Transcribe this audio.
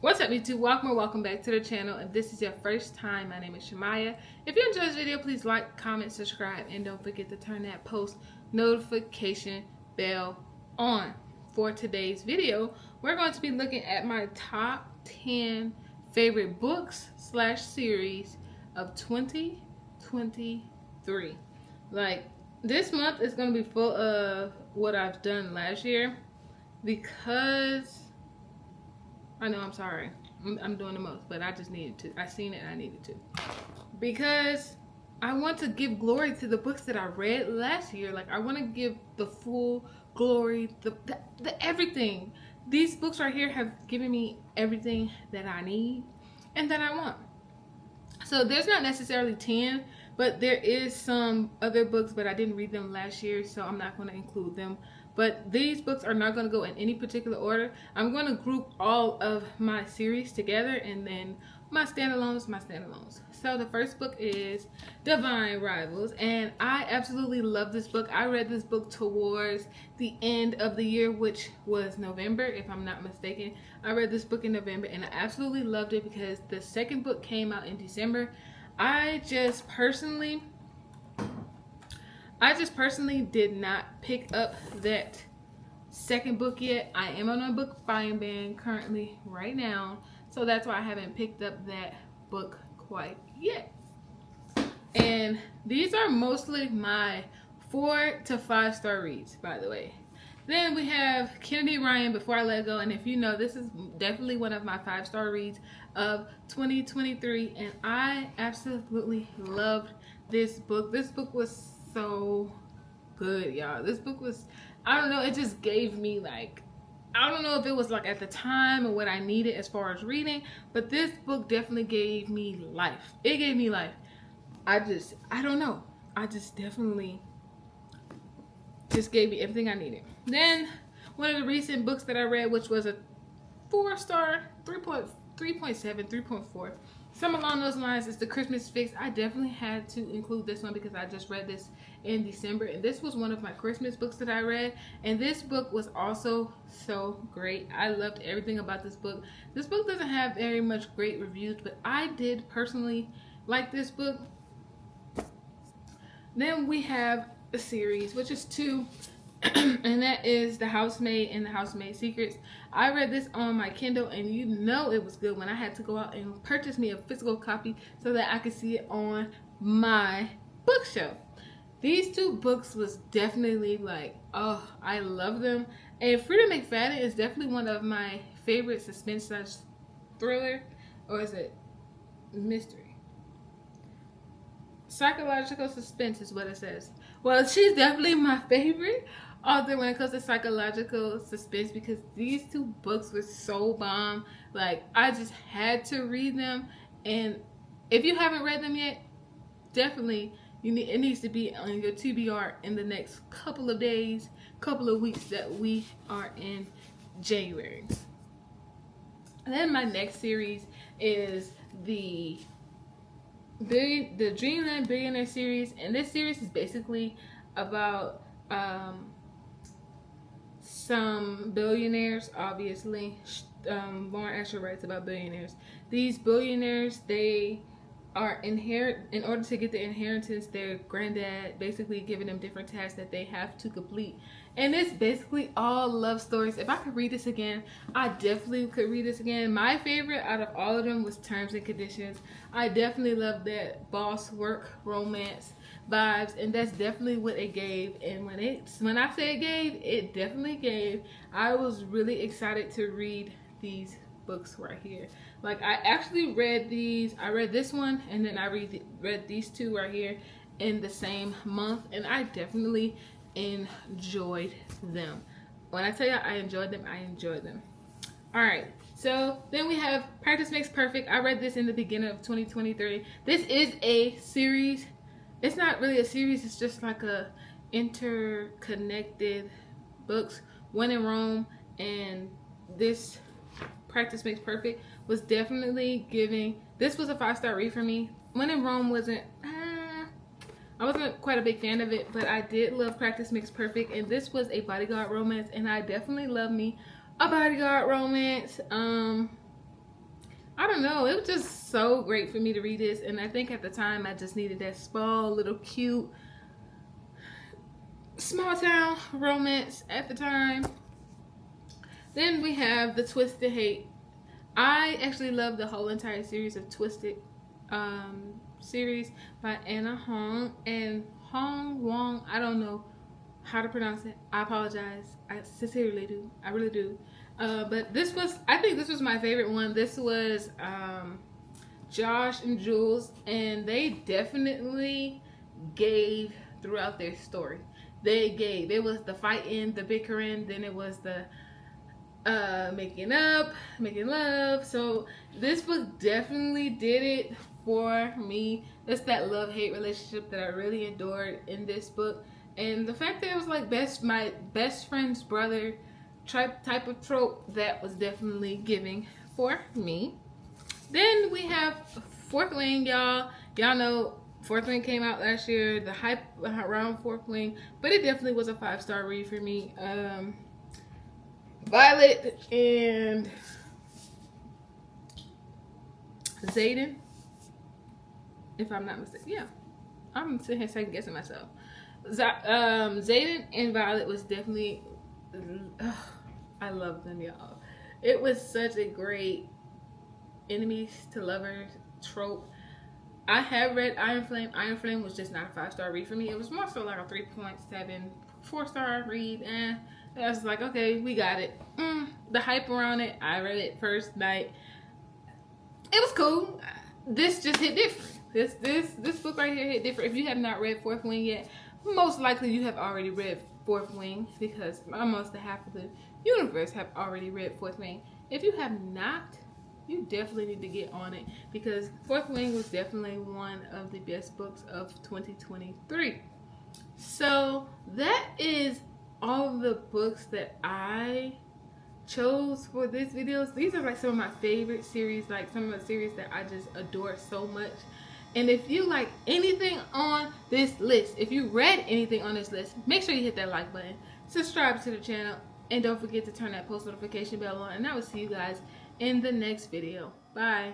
What's up, YouTube? Welcome back to the channel. If this is your first time, my name is Shamiyah. If you enjoyed this video, please like, comment, subscribe, and don't forget to turn that post notification bell on. For today's video, we're going to be looking at my top 10 favorite books / series of 2023. Like, this month is going to be full of what I've done last year because I know, I'm sorry. I'm doing the most, but I just needed to. I seen it and I needed to. Because I want to give glory to the books that I read last year. Like, I want to give the full glory, the everything. These books right here have given me everything that I need and that I want. So there's not necessarily 10, but there is some other books, but I didn't read them last year, so I'm not going to include them. But these books are not going to go in any particular order. I'm going to group all of my series together, and then my standalones. So the first book is Divine Rivals, and I absolutely love this book. I read this book towards the end of the year, which was November, if I'm not mistaken. I read this book in November, and I absolutely loved it because the second book came out in December. I just personally did not pick up that second book yet. I am on a book buying ban currently right now, so that's why I haven't picked up that book quite yet. And these are mostly my 4 to 5 star reads, by the way. Then we have Kennedy Ryan, Before I Let Go, and if you know, this is definitely one of my 5-star reads of 2023, and I absolutely loved this book. This book was so good, y'all. This book was, I don't know, it just gave me, like, I don't know if it was like at the time or what I needed as far as reading, but this book definitely gave me life. It gave me life. I don't know. I just definitely just gave me everything I needed. Then one of the recent books that I read, which was a 4-star, 3.7, 3.4. Some along those lines is The Christmas Fix. I definitely had to include this one because I just read this in December, and this was one of my Christmas books that I read, and this book was also so great. I loved everything about this book. This book doesn't have very much great reviews, but I did personally like this book. Then we have a series, which is 2, and that is The Housemaid and The Housemaid Secrets. I read this on my Kindle, and you know it was good when I had to go out and purchase me a physical copy so that I could see it on my bookshelf. These 2 books was definitely like, oh, I love them. And Freida McFadden is definitely one of my favorite suspense / thriller, or is it mystery? Psychological suspense is what it says. Well, she's definitely my favorite author when it comes to psychological suspense because these 2 books were so bomb. Like, I just had to read them, and if you haven't read them yet, definitely it needs to be on your TBR in the next couple of days, couple of weeks that we are in January. And then my next series is the Dreamland Billionaires series, and this series is basically about some billionaires. Obviously, Lauren Asher writes about billionaires. These billionaires, they are in order to get the inheritance, their granddad basically giving them different tasks that they have to complete. And it's basically all love stories. If I could read this again, I definitely could read this again. My favorite out of all of them was Terms and Conditions. I definitely love that boss work romance vibes, and that's definitely what it gave. And when I say it gave, it definitely gave. I was really excited to read these books right here. Like, I actually read these. I read this one, and then I read these 2 right here in the same month, and I definitely enjoyed them. When I tell you I enjoyed them, I enjoyed them. Alright, so then we have Practice Makes Perfect. I read this in the beginning of 2023. This is a series. It's not really a series, it's just like a interconnected books. When in Rome and this Practice Makes Perfect was definitely giving. This was a 5-star read for me. When in Rome I wasn't quite a big fan of it, but I did love Practice Makes Perfect, and this was a bodyguard romance, and I definitely love me a bodyguard romance. don't know, it was just so great for me to read this, and I think at the time I just needed that small little cute small town romance at the time. Then we have the Twisted Hate. I actually love the whole entire series of Twisted series by Anna Hong and Hong Wong. I don't know how to pronounce it. I apologize. I sincerely do. I really do. But this was, I think this was my favorite one. This was Josh and Jules, and they definitely gave throughout their story. They gave. It was the fighting, the bickering, then it was the making up, making love. So this book definitely did it for me. It's that love-hate relationship that I really adored in this book. And the fact that it was like my best friend's brother type of trope, that was definitely giving for me. Then we have Fourth Wing, y'all. Y'all know Fourth Wing came out last year. The hype around Fourth Wing, but it definitely was a 5-star read for me. Violet and Zayden, if I'm not mistaken. Yeah, I'm sitting here second guessing myself. Zayden and Violet was definitely, I love them, y'all. It was such a great enemies to lovers trope. I have read Iron Flame. Iron Flame was just not a 5-star read for me. It was more so like a 3.7, 4-star read. And I was like, okay, we got it. The hype around it, I read it first night. It was cool. This just hit different. This book right here hit different. If you have not read Fourth Wing yet, most likely you have already read Fourth Wing, because almost half of the universe have already read Fourth Wing. If you have not, you definitely need to get on it, because Fourth Wing was definitely one of the best books of 2023. So that is all the books that I chose for this video. These are like some of my favorite series, like some of the series that I just adore so much. And if you like anything on this list, if you read anything on this list, make sure you hit that like button, subscribe to the channel, and don't forget to turn that post notification bell on. And I will see you guys in the next video. Bye.